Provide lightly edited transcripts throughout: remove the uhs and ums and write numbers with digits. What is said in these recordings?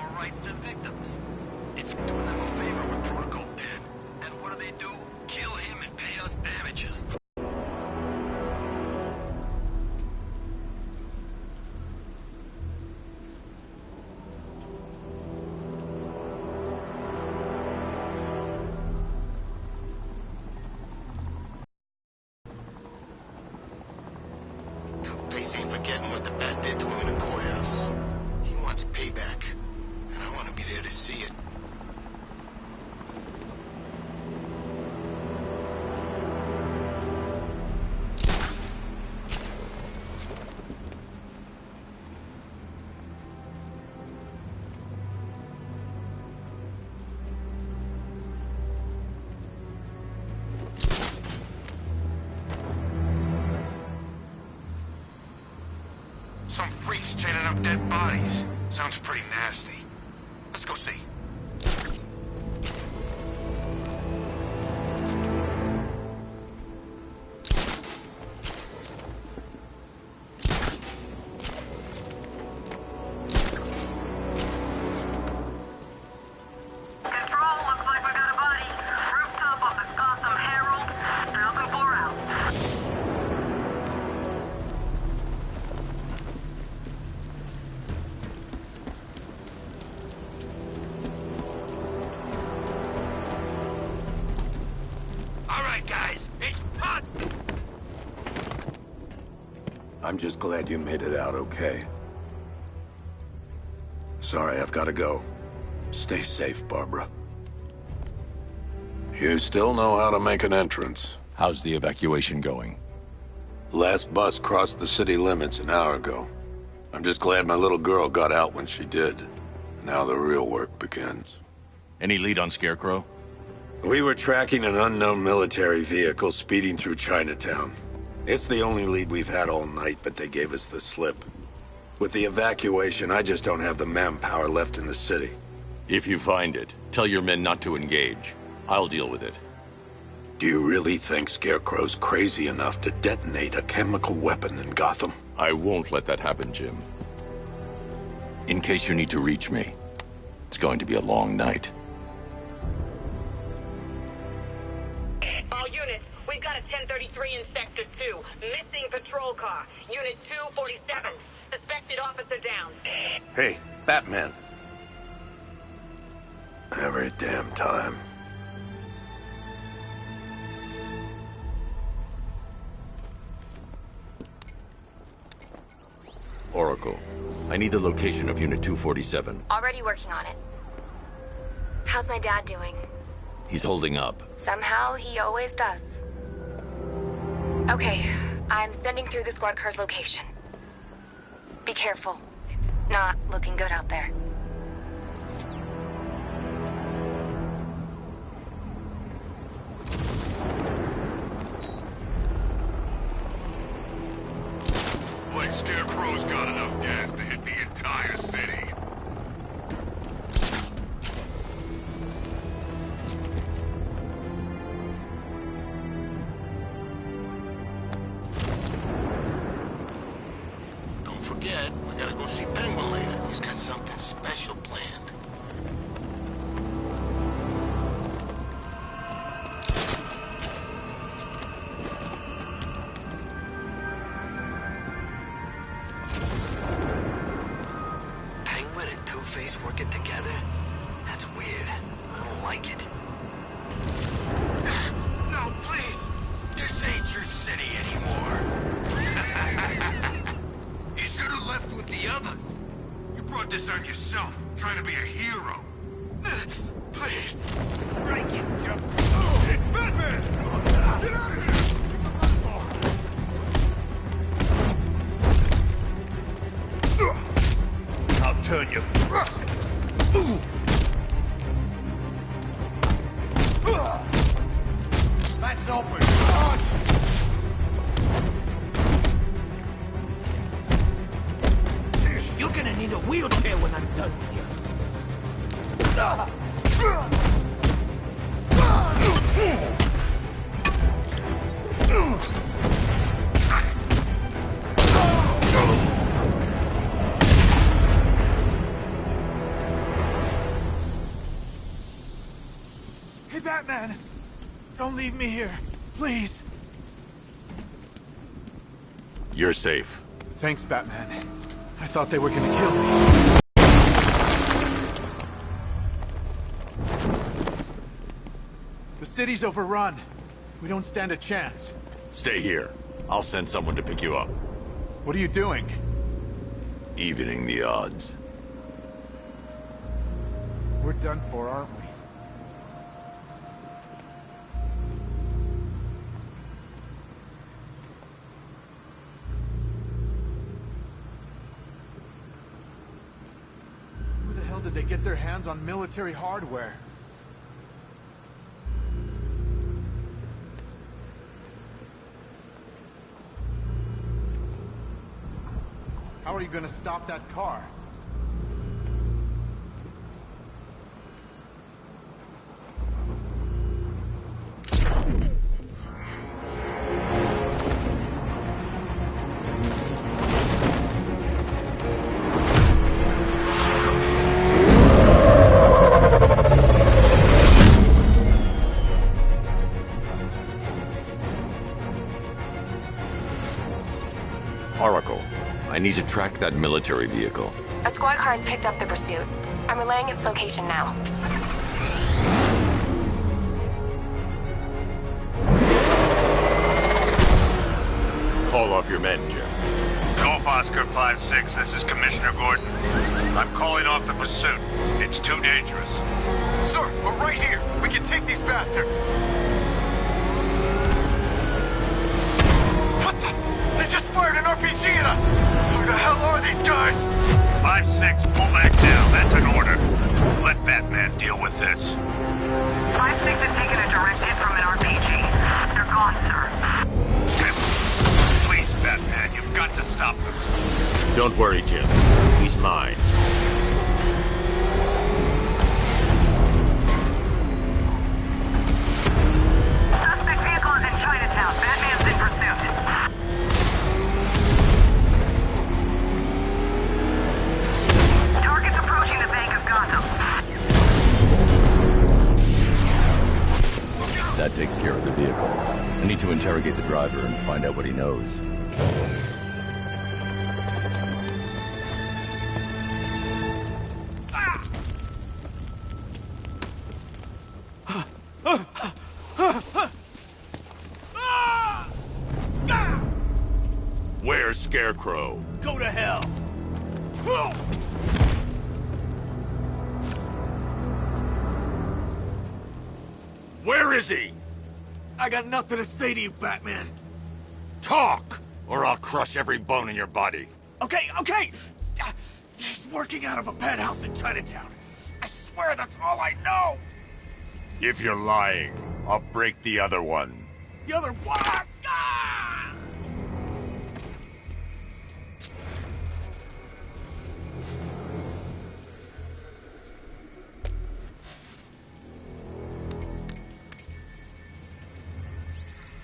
more rights than victims. It's doing them a favor with Protocol dead. And what do? Kill him and pay us damages. Two-Face ain't forgetting what the bat did to him in the courthouse. He wants payback, and I want to be there to see it. Some freaks chaining up dead bodies. Sounds pretty nasty. Let's go see. Control, looks like we got a body. Rooftop of the Gotham Herald. Falcon 4 out. All right, guys, it's pot. I'm just glad you made it out okay. Sorry, I've got to go. Stay safe, Barbara. You still know how to make an entrance. How's the evacuation going? Last bus crossed the city limits an hour ago. I'm just glad my little girl got out when she did. Now the real work begins. Any lead on Scarecrow? We were tracking an unknown military vehicle speeding through Chinatown. It's the only lead we've had all night, but they gave us the slip. With the evacuation, I just don't have the manpower left in the city. If you find it, tell your men not to engage. I'll deal with it. Do you really think Scarecrow's crazy enough to detonate a chemical weapon in Gotham? I won't let that happen, Jim. In case you need to reach me, it's going to be a long night. All units, we've got a 1033 in Sector 2. Missing patrol car. Unit 247. Suspected officer down. Hey, Batman. Every damn time. Oracle, I need the location of Unit 247. Already working on it. How's my dad doing? He's holding up. Somehow, he always does. Okay, I'm sending through the squad car's location. Be careful. It's not looking good out there. Like Scarecrow's got enough gas to hit the entire city. Don't forget, we gotta go see Penguin later. He's got something special planned. Penguin and Two-Face working together? That's weird. I don't like it. No, please! This ain't your city anymore. You should have left with the others. You brought this on yourself, trying to be a hero. Please. Break it, Joe. It's Batman! Get out of here! I'll turn you. That's open. You're gonna need a wheelchair when I'm done with you. Batman! Don't leave me here, please. You're safe. Thanks, Batman. I thought they were gonna kill me. The city's overrun. We don't stand a chance. Stay here. I'll send someone to pick you up. What are you doing? Evening the odds. We're done for, aren't we? Who the hell did they get their hands on military hardware? How are you gonna stop that car? Oracle, I need to track that military vehicle. A squad car has picked up the pursuit. I'm relaying its location now. Call off your men, Jim. Golf Oscar 5-6, this is Commissioner Gordon. I'm calling off the pursuit. It's too dangerous. Sir, we're right here. We can take these bastards. What the? They just fired an RPG at us. Who the hell are these guys? 5-6, pull back down. That's an order. Let Batman deal with this. 5-6 has taken a direct hit from an RPG. They're gone, sir. Please, Batman, you've got to stop them. Don't worry, Jim. He's mine. Suspect vehicle is in Chinatown. Batman's in pursuit. Target's approaching the Bank of Gotham. That takes care of the vehicle. I need to interrogate the driver and find out what he knows. Where's Scarecrow? Go to hell! Where is he? I got nothing to say to you, Batman. Talk, or I'll crush every bone in your body. Okay. He's working out of a penthouse in Chinatown. I swear that's all I know. If you're lying, I'll break the other one. The other one. Ah!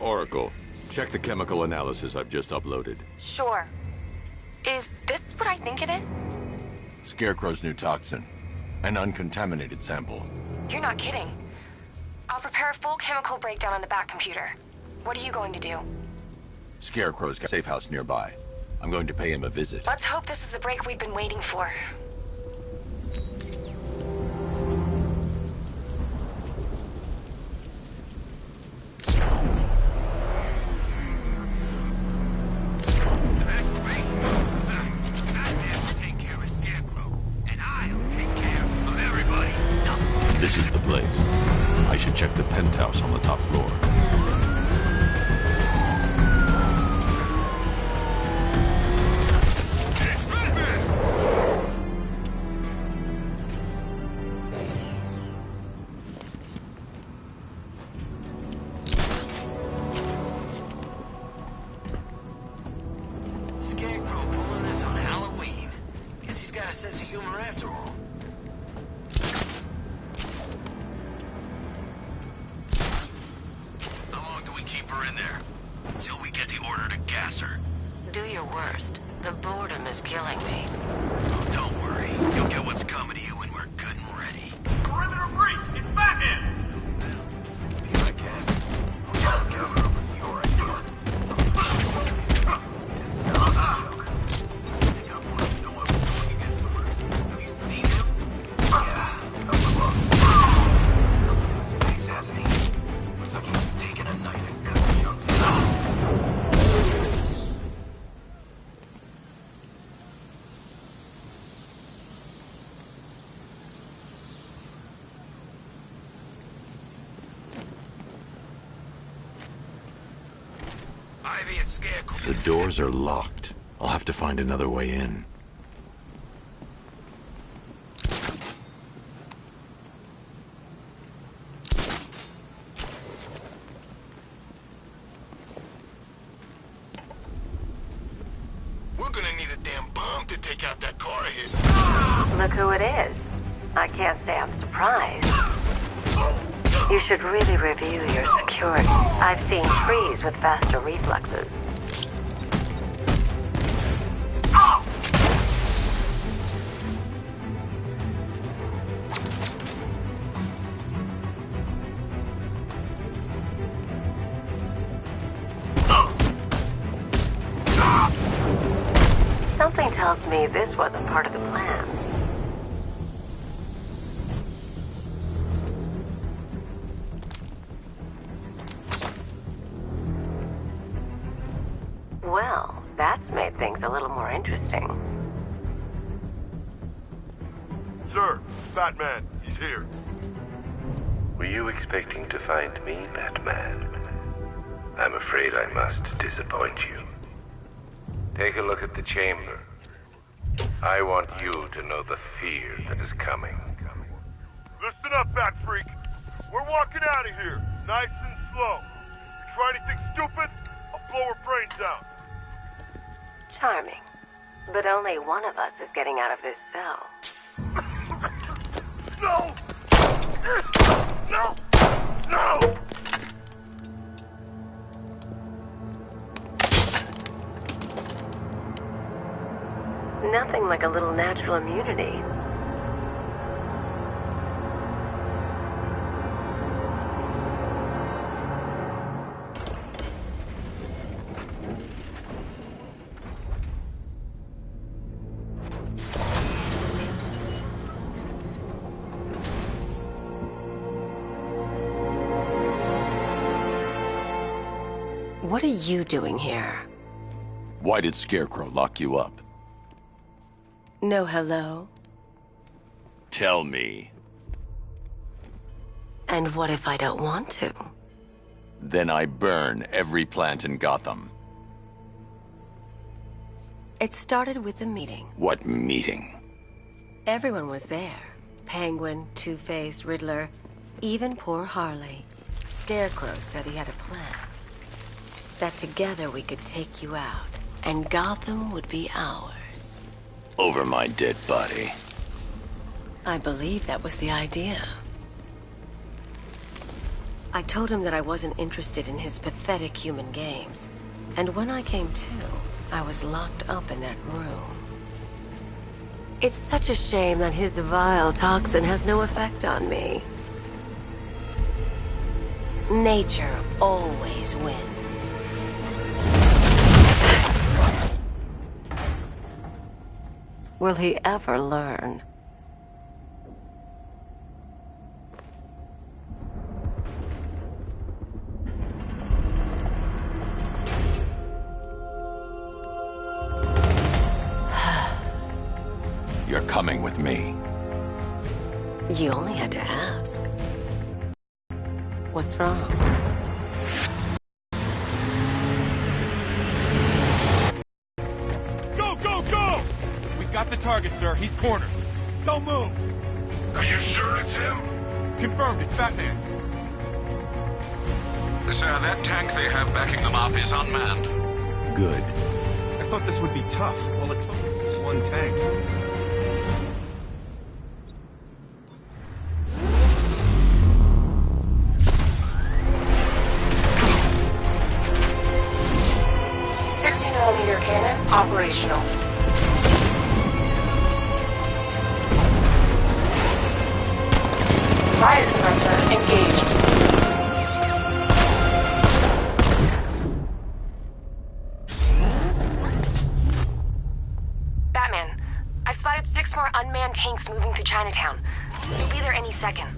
Oracle, check the chemical analysis I've just uploaded. Sure. Is this what I think it is? Scarecrow's new toxin. An uncontaminated sample. You're not kidding. I'll prepare a full chemical breakdown on the back computer. What are you going to do? Scarecrow's got a safe house nearby. I'm going to pay him a visit. Let's hope this is the break we've been waiting for. This is the place. I should check the penthouse on the top floor. It's Batman! Scarecrow pulling this on Halloween. Guess he's got a sense of humor after all. In there until we get the order to gas her. Do your worst. The boredom is killing me. Oh, don't worry. You'll get what's coming to you when we're good and ready. Perimeter breach! It's Batman! vehicle. The doors are locked. I'll have to find another way in. We're gonna need a damn bomb to take out that car ahead. Look who it is. I can't say I'm surprised. You should really review your security. I've seen trees with faster reflexes. Something tells me this wasn't part of the plan. Well, that's made things a little more interesting. Sir, Batman, he's here. Were you expecting to find me, Batman? I'm afraid I must disappoint you. Take a look at the chamber. I want you to know the fear that is coming. Listen up, Bat Freak. We're walking out of here, nice and slow. You try anything stupid, I'll blow her brains out. Charming. But only one of us is getting out of this cell. No! No! No! Nothing like a little natural immunity. What are you doing here? Why did Scarecrow lock you up? No hello? Tell me. And what if I don't want to? Then I burn every plant in Gotham. It started with a meeting. What meeting? Everyone was there. Penguin, Two-Face, Riddler, even poor Harley. Scarecrow said he had a plan. That together we could take you out, and Gotham would be ours. Over my dead body. I believe that was the idea. I told him that I wasn't interested in his pathetic human games. And when I came to, I was locked up in that room. It's such a shame that his vile toxin has no effect on me. Nature always wins. Will he ever learn? You're coming with me. You only had to ask. What's wrong? Go, go, go! We got the target, sir. He's cornered. Don't move. Are you sure it's him? Confirmed, it's Batman. Sir, that tank they have backing them up is unmanned. Good. I thought this would be tough. Well, it took this one tank. .60mm cannon operational. Riot suppressor engaged. Batman, I've spotted 6 more unmanned tanks moving to Chinatown. They'll be there any second.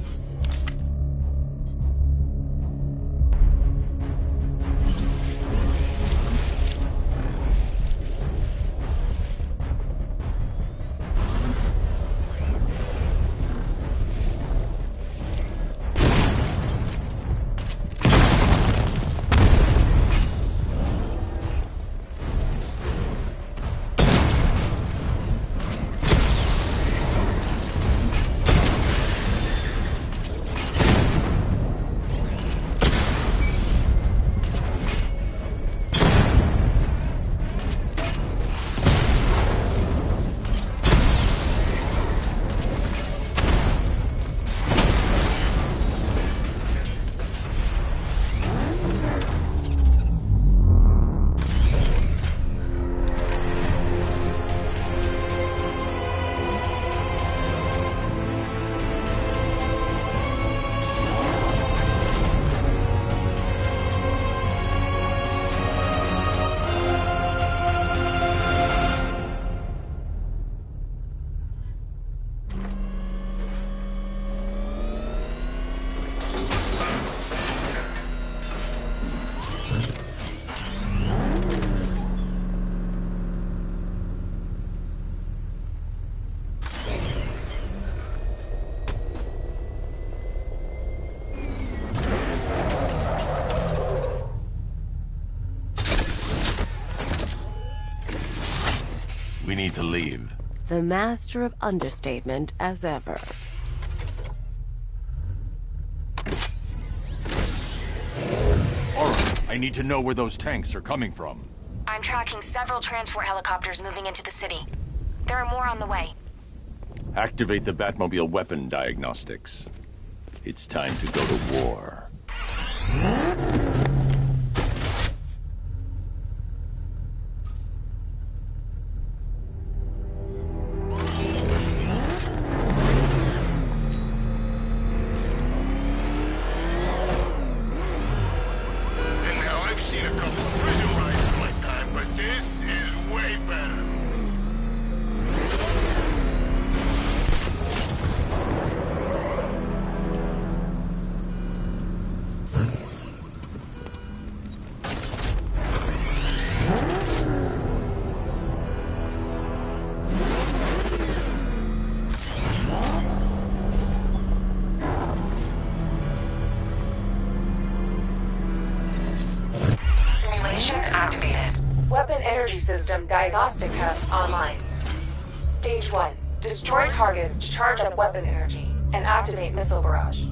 We need to leave. The master of understatement as ever. I need to know where those tanks are coming from. I'm tracking several transport helicopters moving into the city. There are more on the way. Activate the Batmobile weapon diagnostics. It's time to go to war. And now I've seen a couple of prison rides in my time, but this is way better. Simulation activated. Weapon energy system diagnostic test online. Stage 1. Destroy targets to charge up weapon energy and activate missile barrage.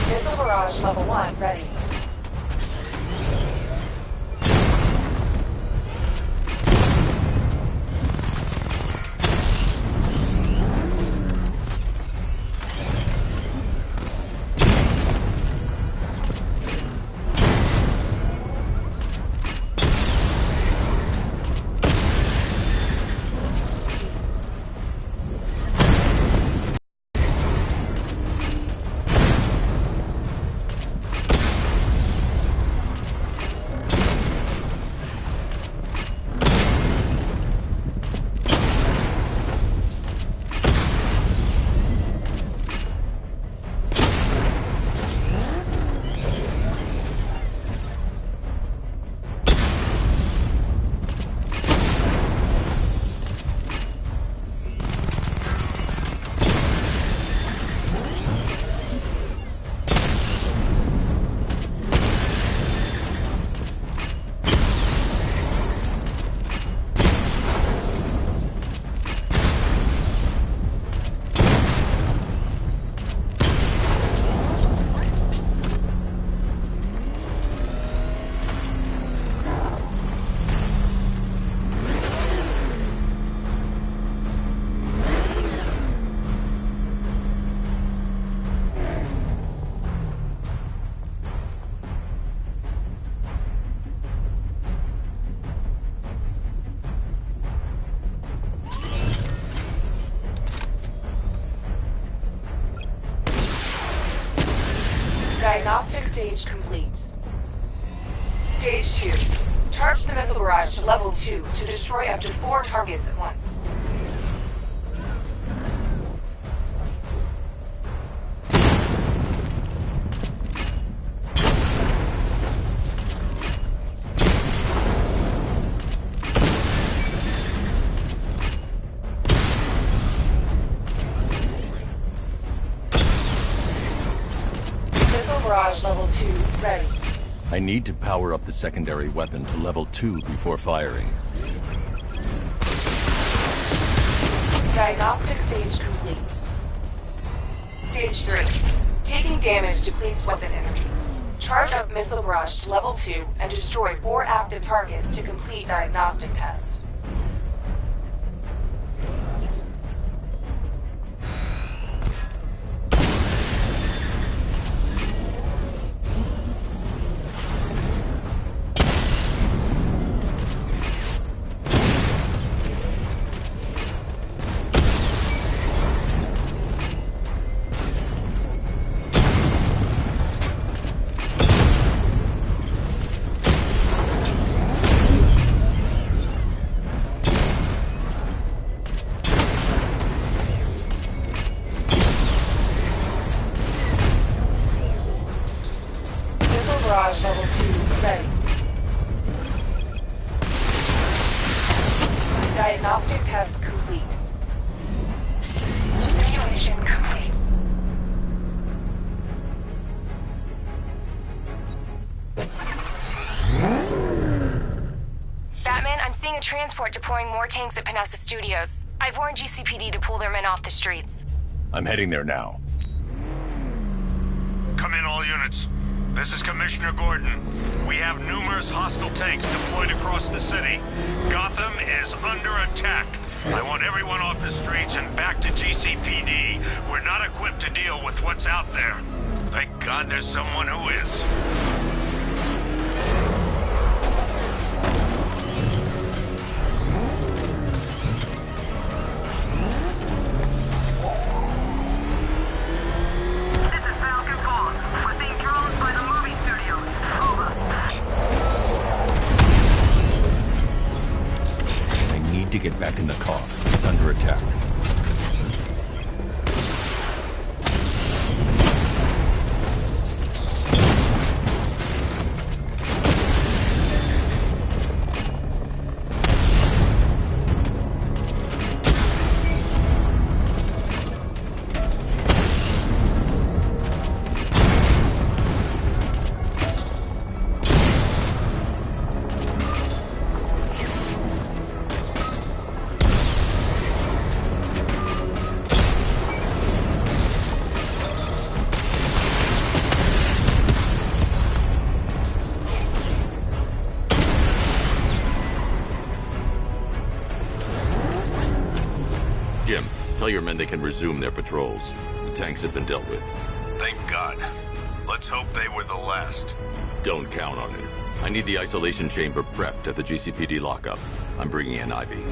Missile barrage level 1 ready. Diagnostic stage complete. Stage 2. Charge the missile barrage to level 2 to destroy up to 4 targets at once. Missile barrage level 2 ready. I need to power up the secondary weapon to level 2 before firing. Diagnostic stage complete. Stage 3. Taking damage depletes weapon energy. Charge up missile barrage to level 2 and destroy 4 active targets to complete diagnostic test. a transport deploying more tanks at Panessa Studios. I've warned GCPD to pull their men off the streets. I'm heading there now. Come in, all units. This is Commissioner Gordon. We have numerous hostile tanks deployed across the city. Gotham is under attack. I want everyone off the streets and back to GCPD. We're not equipped to deal with what's out there. Thank God there's someone who is. To get back in the car. It's under attack. Jim, tell your men they can resume their patrols. The tanks have been dealt with. Thank God. Let's hope they were the last. Don't count on it. I need the isolation chamber prepped at the GCPD lockup. I'm bringing in Ivy.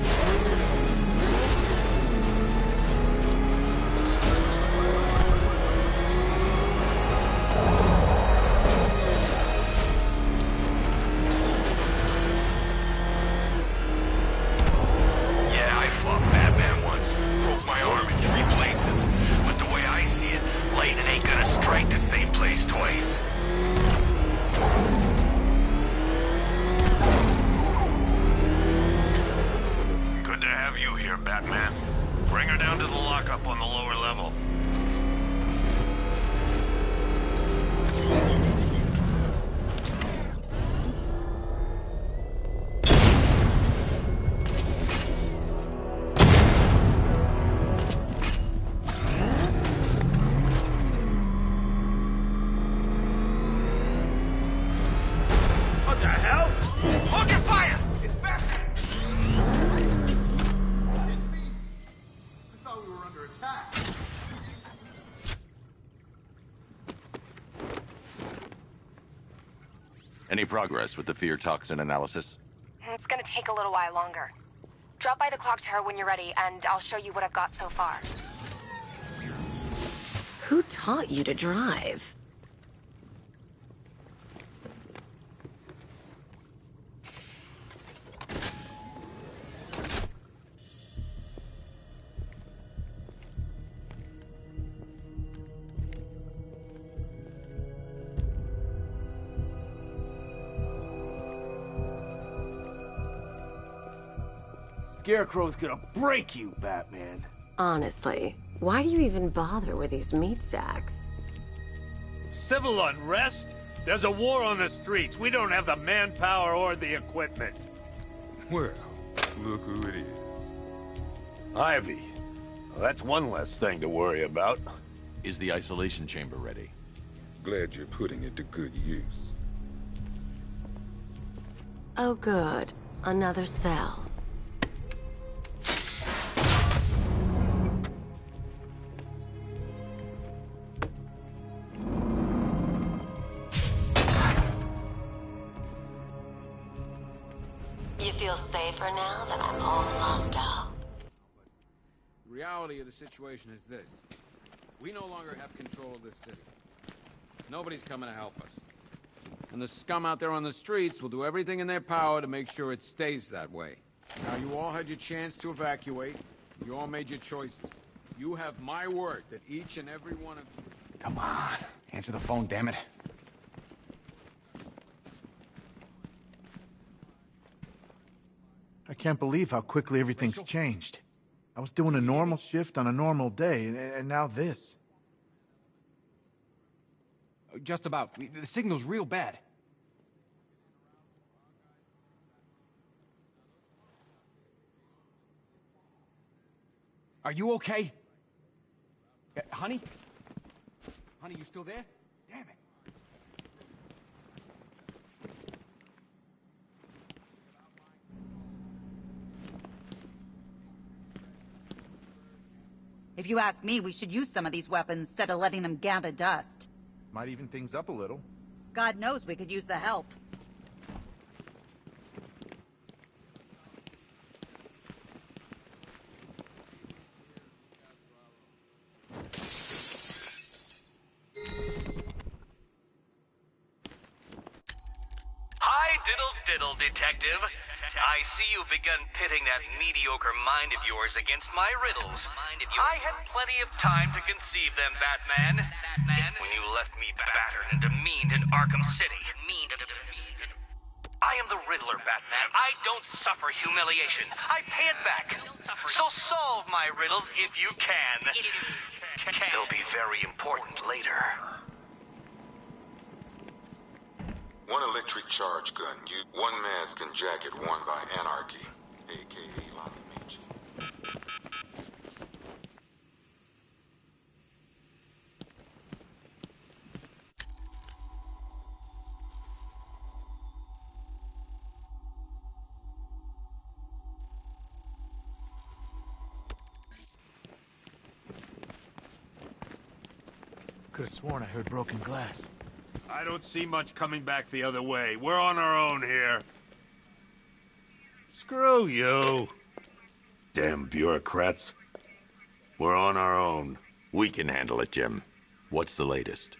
Batman. Bring her down to the lockup on the lower level. What the hell? Hold your fire! It's back! Any progress with the fear toxin analysis? It's gonna take a little while longer. Drop by the clock tower when you're ready, and I'll show you what I've got so far. Who taught you to drive? Scarecrow's gonna break you, Batman. Honestly, why do you even bother with these meat sacks? Civil unrest? There's a war on the streets. We don't have the manpower or the equipment. Well, look who it is. Ivy. Well, that's one less thing to worry about. Is the isolation chamber ready? Glad you're putting it to good use. Oh good. Another cell. You feel safer now that I'm all locked out? The reality of the situation is this. We no longer have control of this city. Nobody's coming to help us. And the scum out there on the streets will do everything in their power to make sure it stays that way. Now, you all had your chance to evacuate. You all made your choices. You have my word that each and every one of you... Come on. Answer the phone, damn it. I can't believe how quickly everything's changed. I was doing a normal shift on a normal day, and now this. Just about. The signal's real bad. Are you okay? Honey? Honey, you still there? Damn it. If you ask me, we should use some of these weapons instead of letting them gather dust. Might even things up a little. God knows we could use the help. Diddle, Detective. I see you've begun pitting that mediocre mind of yours against my riddles. I had plenty of time to conceive them, Batman. When you left me battered and demeaned in Arkham City. I am the Riddler, Batman. I don't suffer humiliation. I pay it back. So solve my riddles if you can. They'll be very important later. One electric charge gun, one mask and jacket worn by Anarchy, a.k.a. Lonnie Meach. Could have sworn I heard broken glass. I don't see much coming back the other way. We're on our own here. Screw you. Damn bureaucrats. We're on our own. We can handle it, Jim. What's the latest?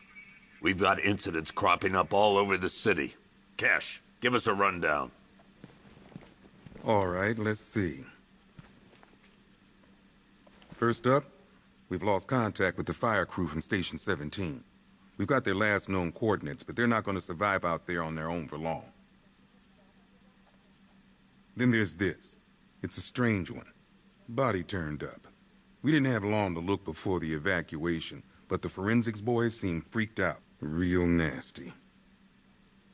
We've got incidents cropping up all over the city. Cash, give us a rundown. All right, let's see. First up, we've lost contact with the fire crew from Station 17. We've got their last known coordinates, but they're not going to survive out there on their own for long. Then there's this. It's a strange one. Body turned up. We didn't have long to look before the evacuation, but the forensics boys seem freaked out. Real nasty.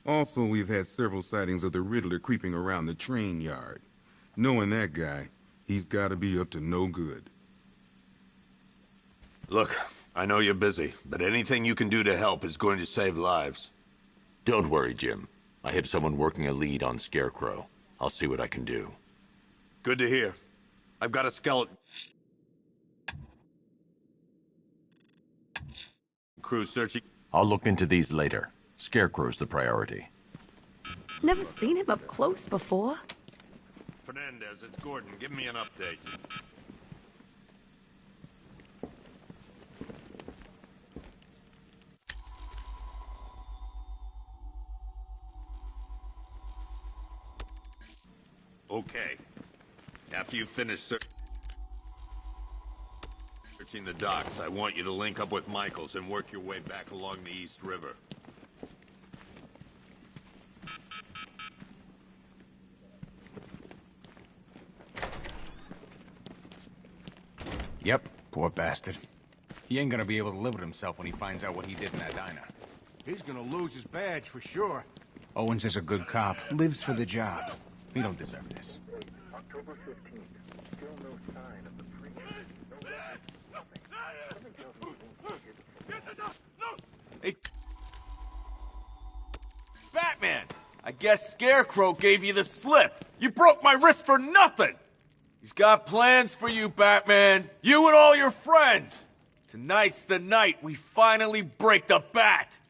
Also, we've had several sightings of the Riddler creeping around the train yard. Knowing that guy, he's got to be up to no good. Look, I know you're busy, but anything you can do to help is going to save lives. Don't worry, Jim. I have someone working a lead on Scarecrow. I'll see what I can do. Good to hear. I've got a skeleton crew searching. I'll look into these later. Scarecrow's the priority. Never seen him up close before. Fernandez, it's Gordon. Give me an update. Okay. After you finish searching the docks, I want you to link up with Michaels and work your way back along the East River. Yep, poor bastard. He ain't gonna be able to live with himself when he finds out what he did in that diner. He's gonna lose his badge for sure. Owens is a good cop, lives for the job. We don't deserve this. October 15th. Still no sign of the preacher. No nothing. Hey, Batman! I guess Scarecrow gave you the slip. You broke my wrist for nothing! He's got plans for you, Batman. You and all your friends. Tonight's the night we finally break the bat.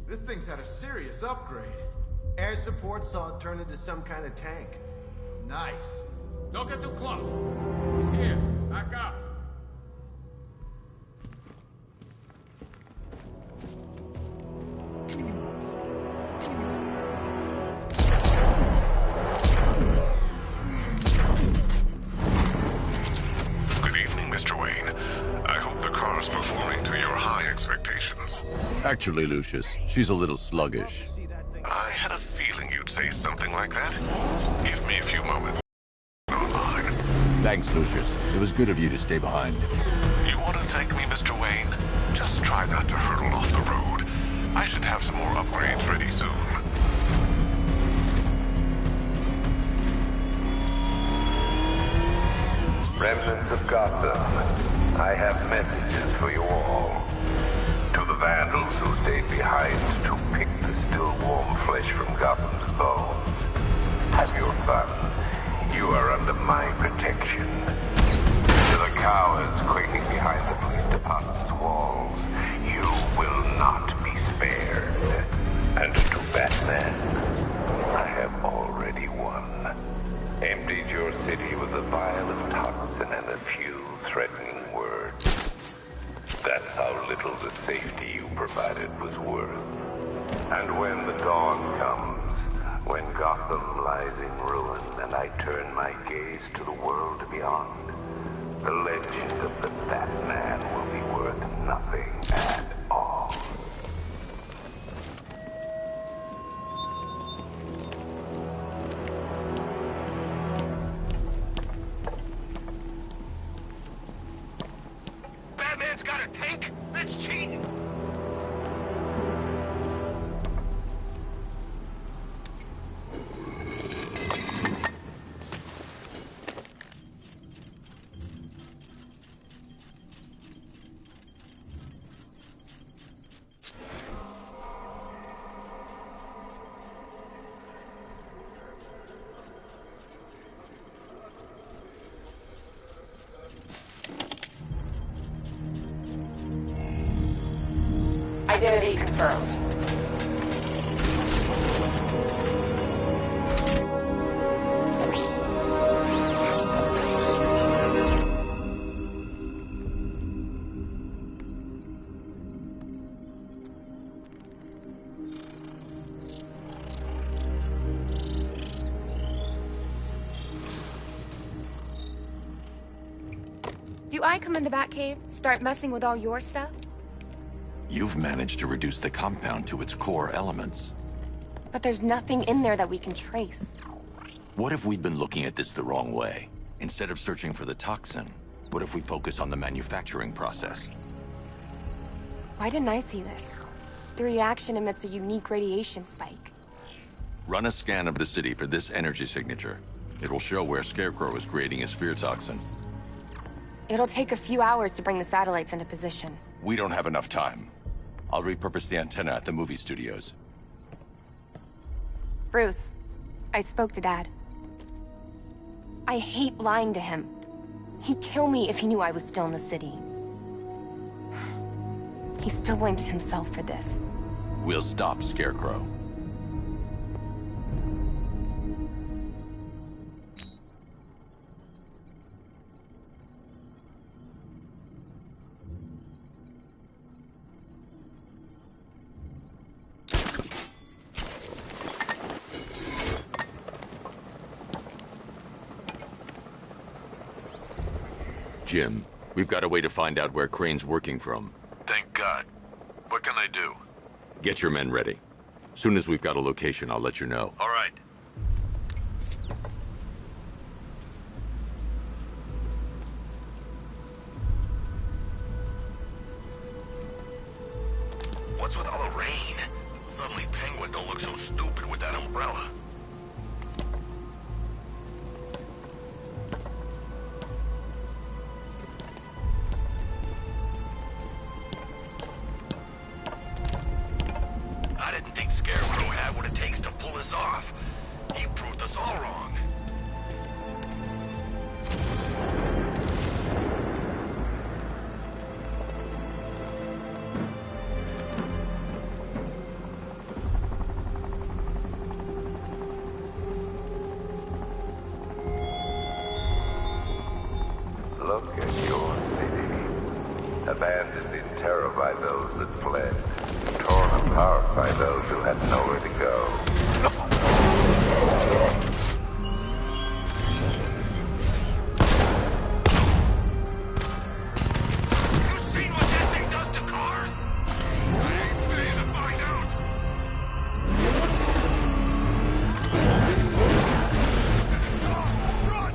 This thing's had a serious upgrade. Air support saw it turn into some kind of tank. Nice. Don't get too close. He's here. Back up. Good evening, Mr. Wayne. I hope the car's performing to your high expectations. Actually, Lucius, she's a little sluggish. I had a feeling you'd say something like that. Give me a few moments. Thanks, Lucius. It was good of you to stay behind. You want to thank me, Mr. Wayne? Just try not to hurtle off the road. I should have some more upgrades ready soon. Remnants of Gotham, I have messages for you all. To the vandals who stayed behind to pick the still warm flesh from Gotham's bones. Have your fun. You are under my protection. To the cowards quaking behind the police department's walls, you will not be spared. And to Batman, I have already won. Emptied your city with a vial of toxin and a few threatening words. That's how little the safety you provided was worth. And when the dawn comes, when Gotham lies in ruin and I turn my gaze to the world beyond, the legend of the Batman will be worth nothing at all. Batman's got a tank? That's cheating! Identity confirmed. Do I come in the Batcave, start messing with all your stuff? You've managed to reduce the compound to its core elements. But there's nothing in there that we can trace. What if we'd been looking at this the wrong way? Instead of searching for the toxin, what if we focus on the manufacturing process? Why didn't I see this? The reaction emits a unique radiation spike. Run a scan of the city for this energy signature. It will show where Scarecrow is creating his fear toxin. It'll take a few hours to bring the satellites into position. We don't have enough time. I'll repurpose the antenna at the movie studios. Bruce, I spoke to Dad. I hate lying to him. He'd kill me if he knew I was still in the city. He still blames himself for this. We'll stop Scarecrow. Jim, we've got a way to find out where Crane's working from. Thank God. What can I do? Get your men ready. Soon as we've got a location, I'll let you know. All right. What's with all the rain? Suddenly Penguin don't look so stupid with that umbrella. I didn't think Scarecrow had what it takes to pull this off. He proved us all wrong. Look at your city. Abandoned in terror by those that fled. Torn apart by those who had nowhere to go. You seen what that thing does to cars? I ain't staying to find out. Run!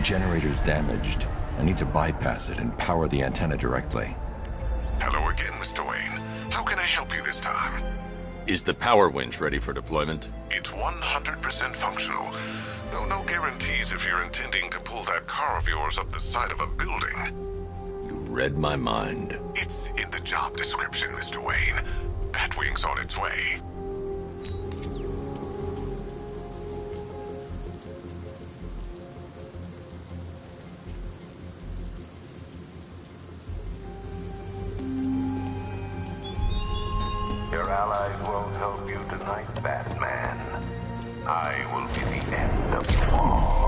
generator's damaged. I need to bypass it and power the antenna directly. Hello again, Mr. Wayne. How can I help you this time? Is the power winch ready for deployment? It's 100% functional, though no guarantees if you're intending to pull that car of yours up the side of a building. You read my mind. It's in the job description, Mr. Wayne. Batwing's on its way. Your allies won't help you tonight, Batman. I will be the end of you all.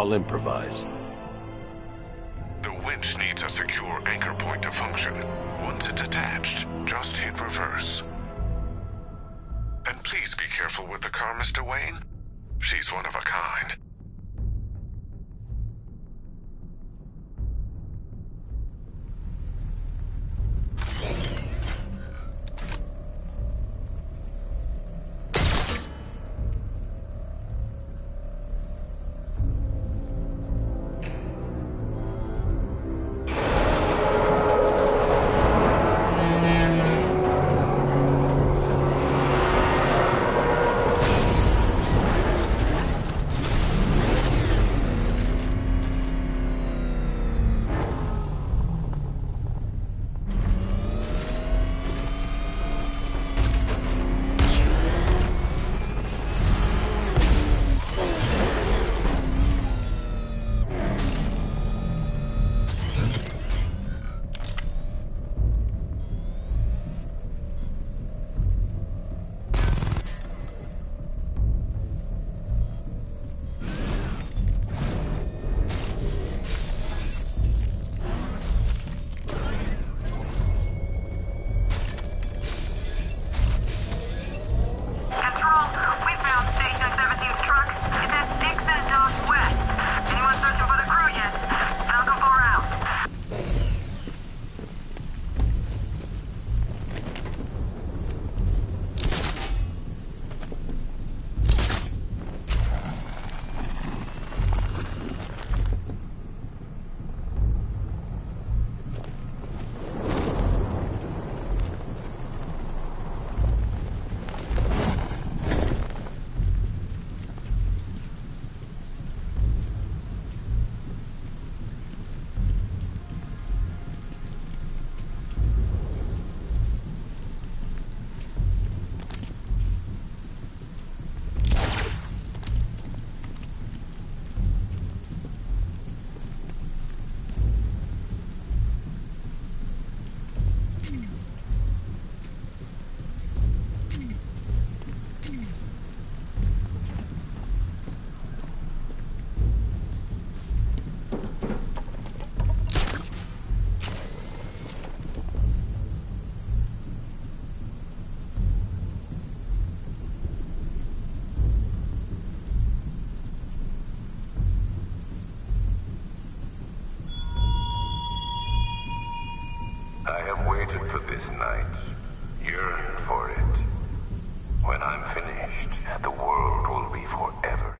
I'll improvise. The winch needs a secure anchor point to function. Once it's attached, just hit reverse. And please be careful with the car, Mr. Wayne. She's one of a kind. I have waited for this night, yearned for it. When I'm finished, the world will be forever.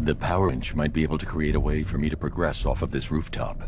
The power winch might be able to create a way for me to progress off of this rooftop.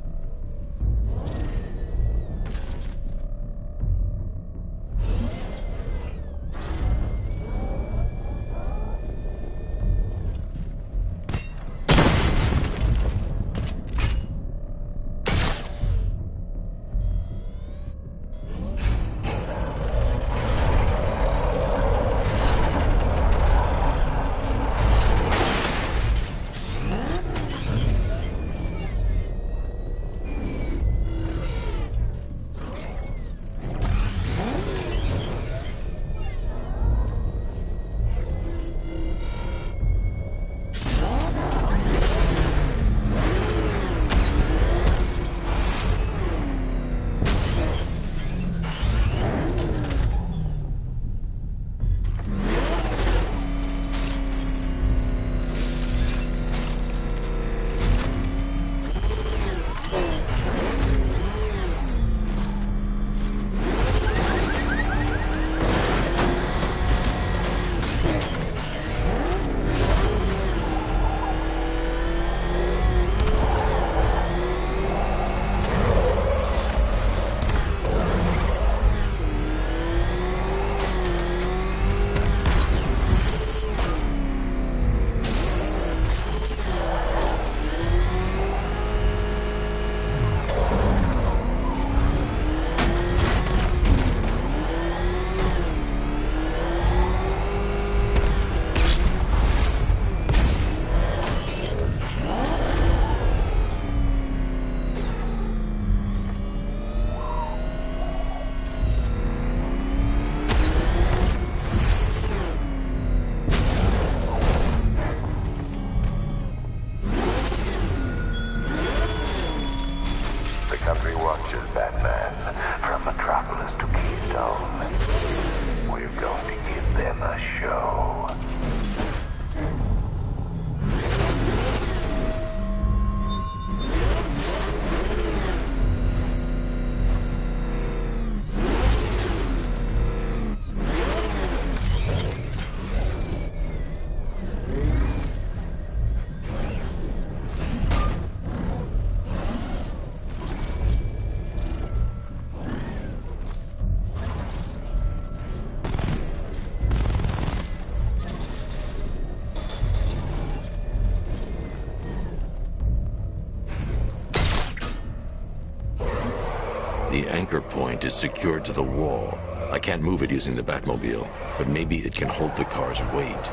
The anchor point is secured to the wall. I can't move it using the Batmobile, but maybe it can hold the car's weight.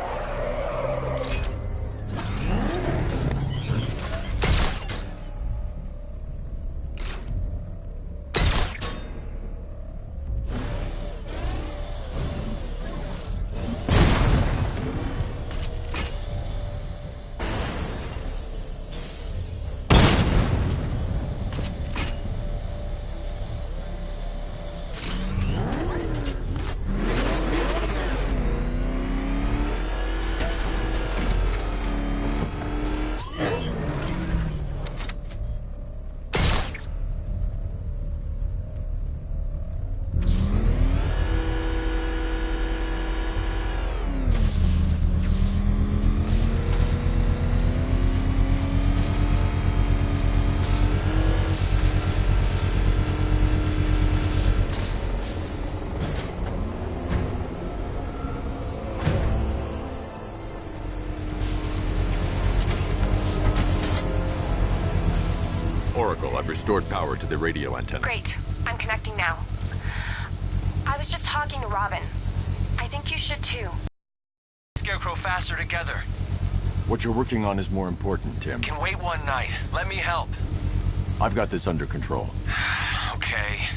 I've restored power to the radio antenna. Great. I'm connecting now. I was just talking to Robin. I think you should too. Scarecrow faster together. What you're working on is more important, Tim. Can wait one night. Let me help. I've got this under control. Okay.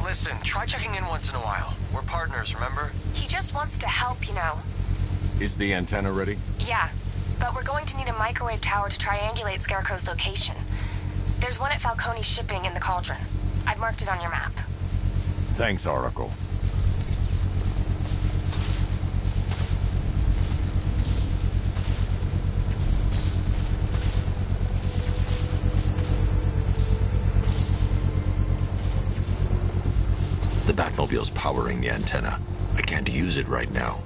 Listen, try checking in once in a while. We're partners, remember? He just wants to help, you know. Is the antenna ready? Yeah, but we're going to need a microwave tower to triangulate Scarecrow's location. There's one at Falcone's shipping in the Cauldron. I've marked it on your map. Thanks, Oracle. The Batmobile's powering the antenna. I can't use it right now.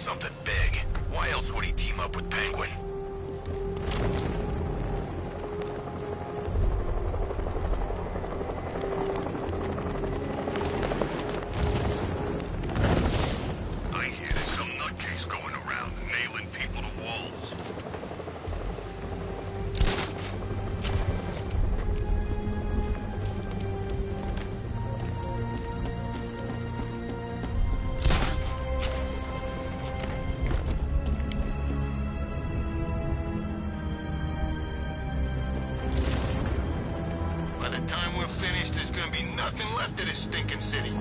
something big. Why else would he team up with Penguin? I hear there's some nutcase going around, nailing people to walls. By the time we're finished, there's gonna be nothing left of this stinking city.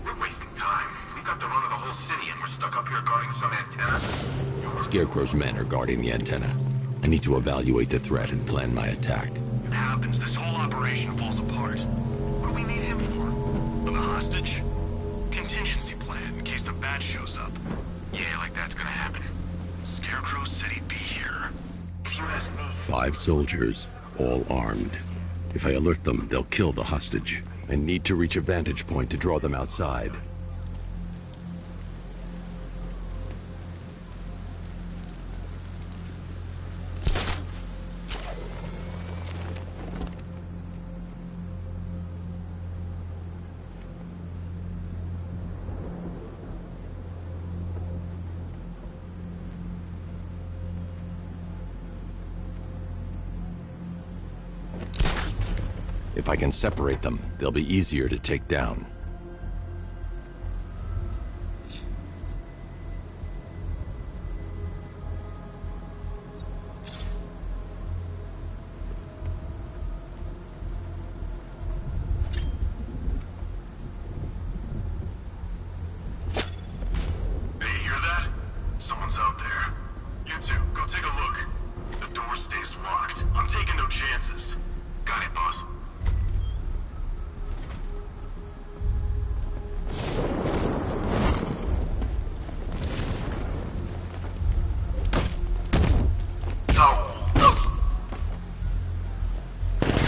We're wasting time. We got the run of the whole city and we're stuck up here guarding some antenna. Scarecrow's men are guarding the antenna. I need to evaluate the threat and plan my attack. It happens, this whole operation falls apart. What do we need him for? Of a hostage? Contingency plan in case the bat shows up. Yeah, like that's gonna happen. Scarecrow said he'd be here. If you ask me... 5 soldiers, all armed. If I alert them, they'll kill the hostage. I need to reach a vantage point to draw them outside. If I can separate them, they'll be easier to take down. Hey, you hear that? Someone's out there. You two, go take a look. The door stays locked. I'm taking no chances. Got it, boss.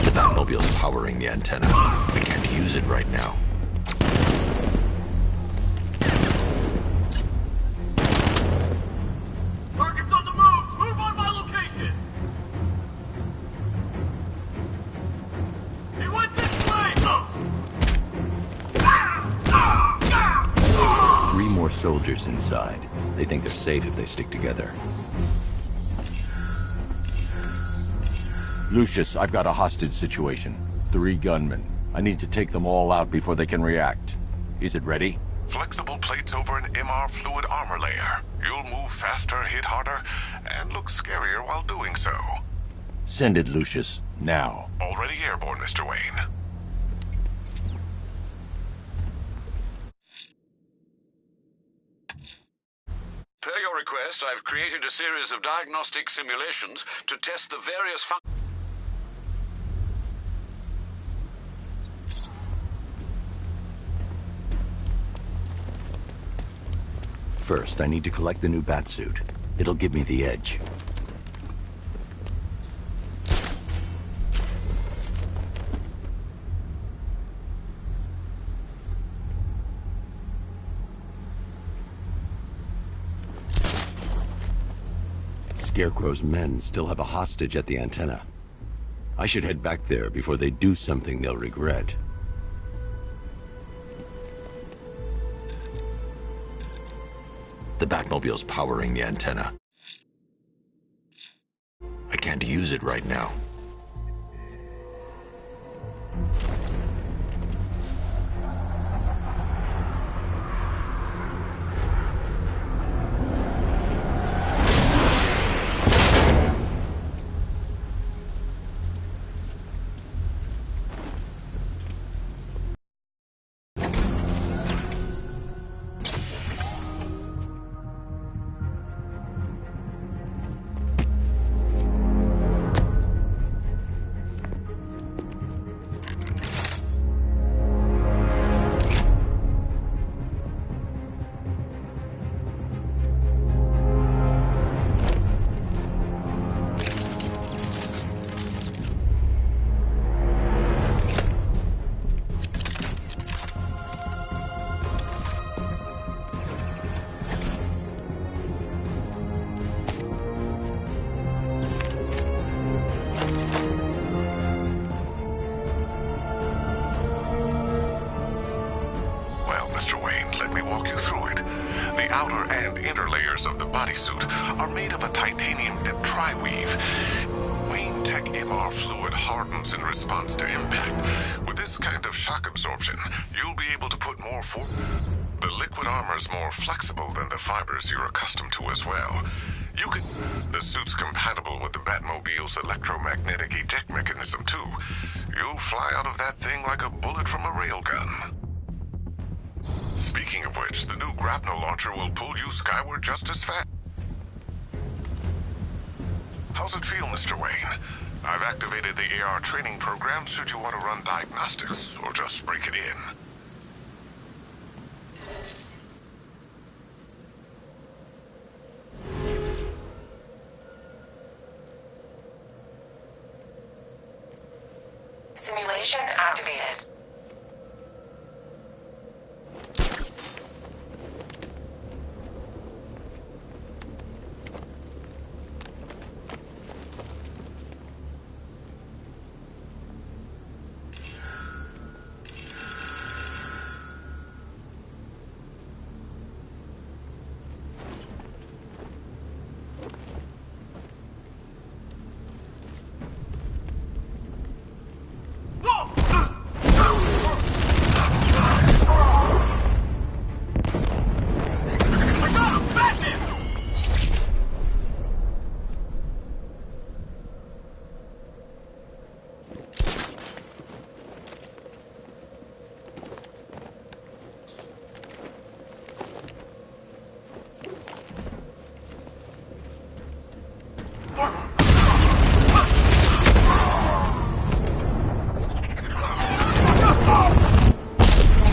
The Batmobile's powering the antenna. I can't use it right now. Target's on the move! Move on my location! He went this way! 3 more soldiers inside. They think they're safe if they stick together. Lucius, I've got a hostage situation. 3 gunmen. I need to take them all out before they can react. Is it ready? Flexible plates over an MR fluid armor layer. You'll move faster, hit harder, and look scarier while doing so. Send it, Lucius. Now. Already airborne, Mr. Wayne. Per your request, I've created a series of diagnostic simulations to test the various functions. First, I need to collect the new batsuit. It'll give me the edge. Scarecrow's men still have a hostage at the antenna. I should head back there before they do something they'll regret. The Batmobile's powering the antenna. I can't use it right now. Mr. Wayne. Let me walk you through it. The outer and inner layers of the bodysuit are made of a titanium-dipped tri-weave. Wayne Tech MR fluid hardens in response to impact. With this kind of shock absorption, you'll be able to put more force. The liquid armor's more flexible than the fibers you're accustomed to as well. The suit's compatible with the Batmobile's electromagnetic eject mechanism, too. You'll fly out of that thing like a bullet from a railgun. Speaking of which, the new grapnel launcher will pull you skyward just as fast. How's it feel, Mr. Wayne? I've activated the AR training program should you want to run diagnostics, or just break it in. Simulation activated.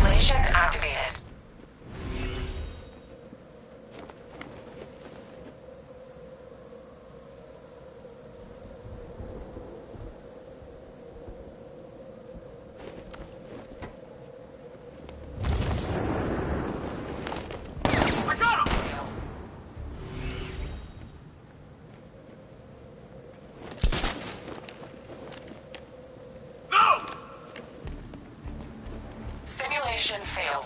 Simulation activated. Simulation failed.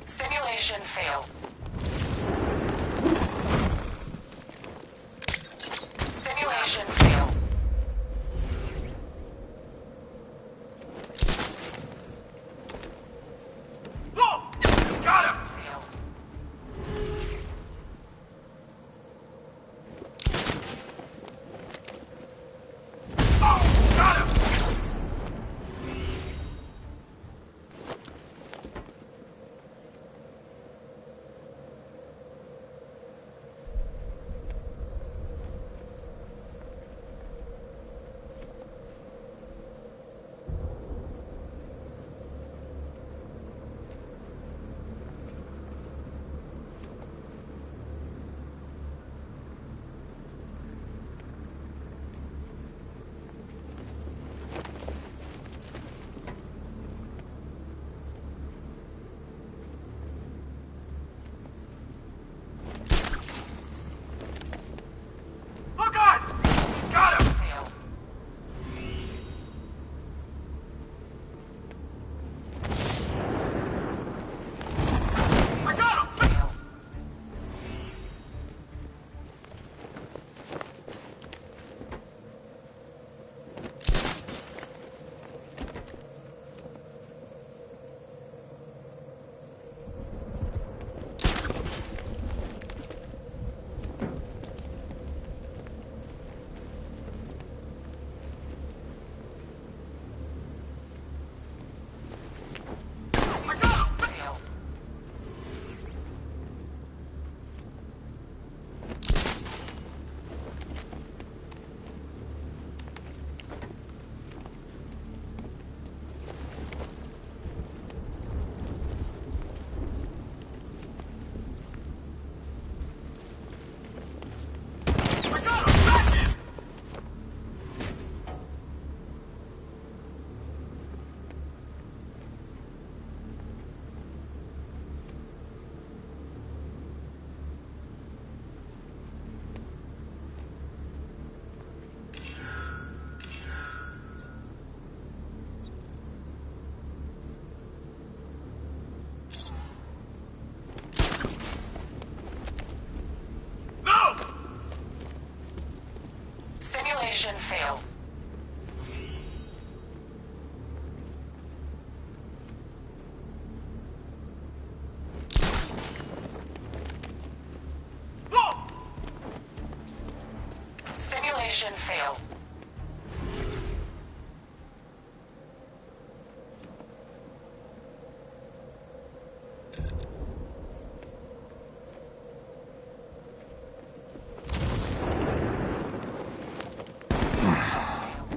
Simulation failed. Simulation failed. Got him! Failed. Got him! Simulation failed. Simulation failed.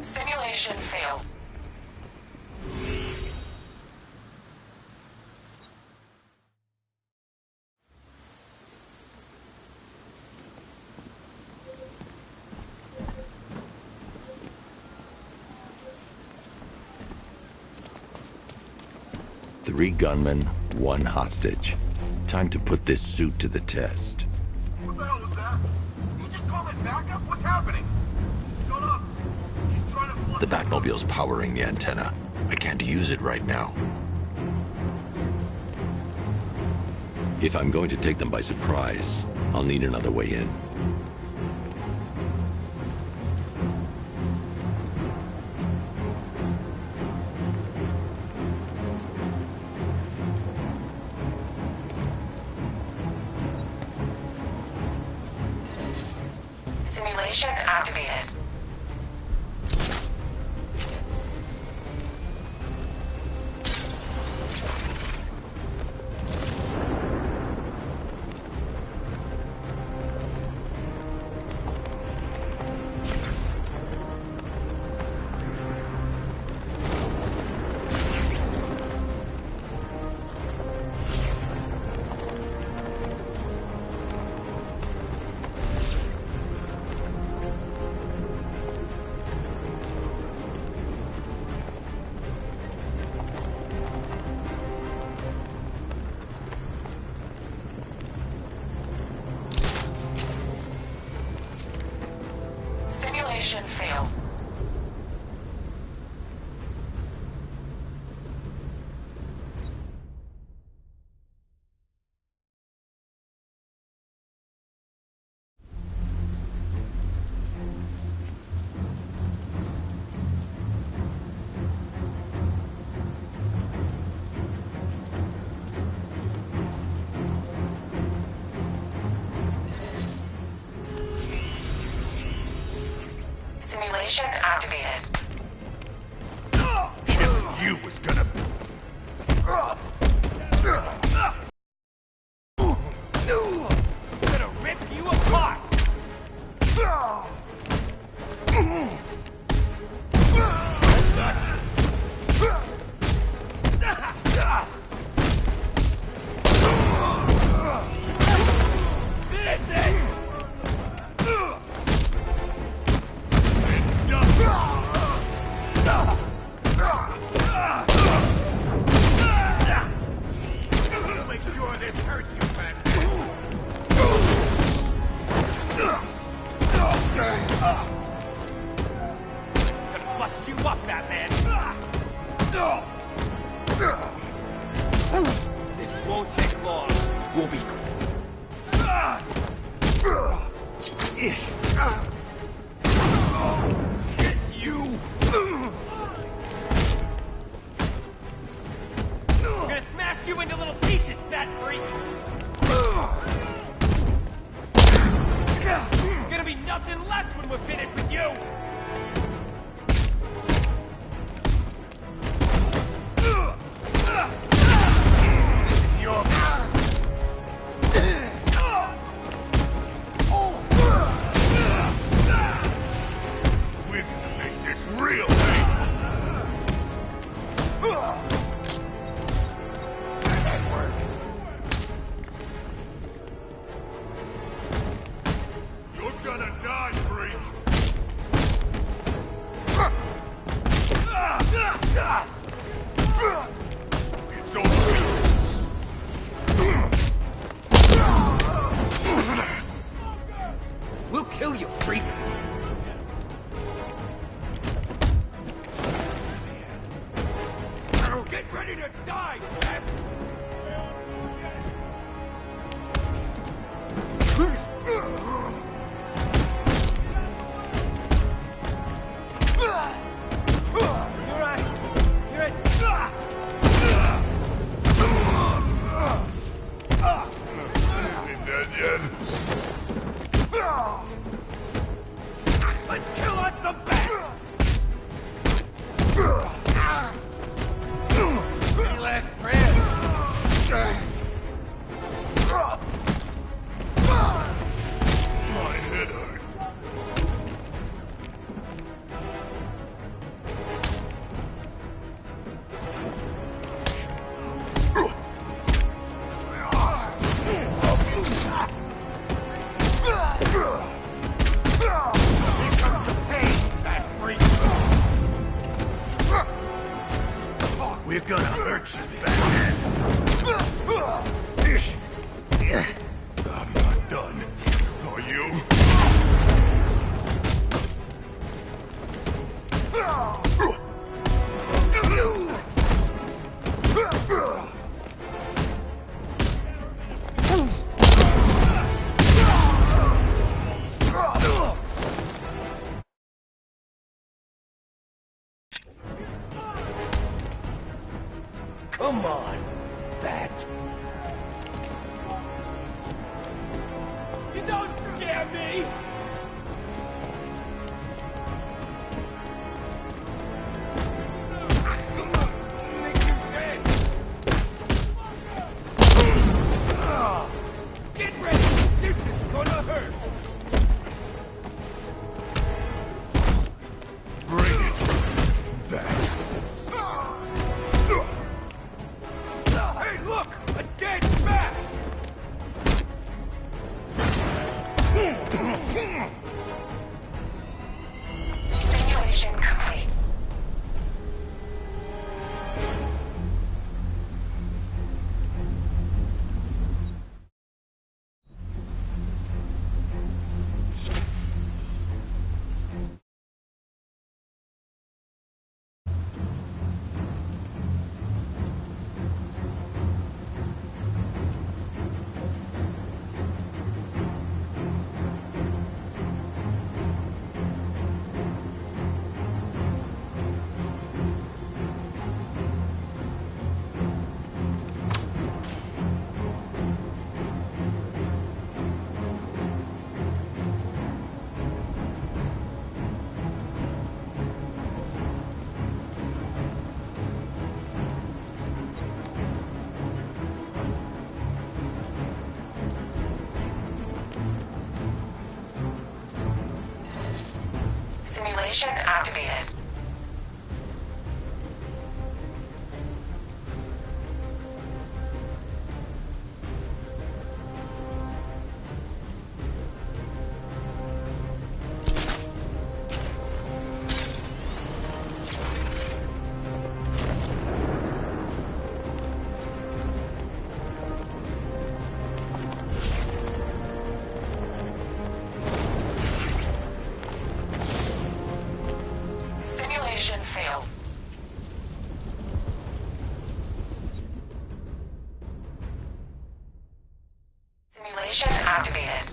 Simulation failed. Three gunmen, one hostage. Time to put this suit to the test. What the hell was that? You just call it backup? What's happening? Shut up. He's trying to fly. The Batmobile's powering the antenna. I can't use it right now. If I'm going to take them by surprise, I'll need another way in. Simulation activated. Simulation failed. Simulation activated. You was gonna... Gonna rip you apart! Finish it! Make sure this hurts you, Gonna bust you up, Batman! This won't take long. We'll be Get you! I'm gonna smash you into little pieces, Bat Freak! Gonna be nothing left when we're finished with you! We're gonna make this real painful. That worked. You're gonna die, freak! It's over. We'll kill you, freak! Get ready to die, Bat! dead. Let's kill us some bats! Any last prayers? My head hurts. We're gonna hurt you, Batman. I'm not done. Are you? Come on, Bat. You don't scare me! Get ready! This is gonna hurt! Bring it back. Hey, look! A dead bat! Simulation complete. Simulation activated. Simulation failed. Simulation activated.